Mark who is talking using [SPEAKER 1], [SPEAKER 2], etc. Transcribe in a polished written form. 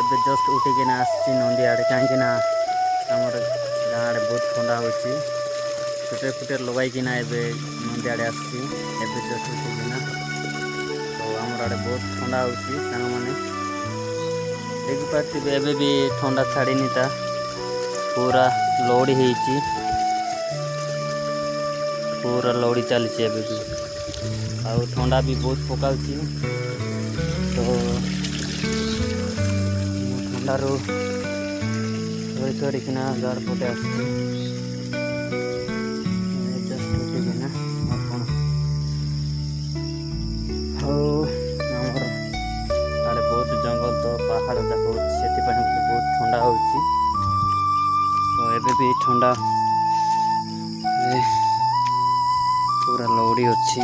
[SPEAKER 1] ଏବେ ଜଷ୍ଟ ଉଠିକିନା ଆସିଛି ନଦୀ ଆଡ଼େ, କାହିଁକିନା ଆମର ଗାଁ ଆଡ଼େ ବହୁତ ଥଣ୍ଡା ହେଉଛି। ସ୍ୱେଟର ଫୁଟର ଲଗାଇକିନା ଏବେ ନଦୀ ଆଡ଼େ ଆସିଛି, ଏବେ ଜଷ୍ଟ ଉଠିକିନା। ତ ଆମର ଆଡ଼େ ବହୁତ ଥଣ୍ଡା ହେଉଛି ସାଙ୍ଗମାନେ, ଦେଖିପାରୁଥିବେ ଏବେ ବି ଥଣ୍ଡା ଛାଡ଼ିନି, ତା ପୁରା ଲହଡ଼ି ହେଇଛି, ପୁରା ଲହଡ଼ି ଚାଲିଛି ଏବେ ବି, ଆଉ ଥଣ୍ଡା ବି ବହୁତ ପକାଉଛି। ତ ଥଣ୍ଡାରୁ ଧରିକିନା ଗାଡ଼ ପଟେ ଆସିଛି, ଜଷ୍ଟ ଉଠିକିନା ଆପଣ। ଆଉ ଆମର ଆଡ଼େ ବହୁତ ଜଙ୍ଗଲ, ତ ପାହାଡ଼ ଯାକ ହେଉଛି, ସେଥିପାଇଁ ମୋତେ ବହୁତ ଥଣ୍ଡା ହେଉଛି। ତ ଏବେ ବି ଥଣ୍ଡାରେ ପୁରା ଲହଡ଼ି ଅଛି।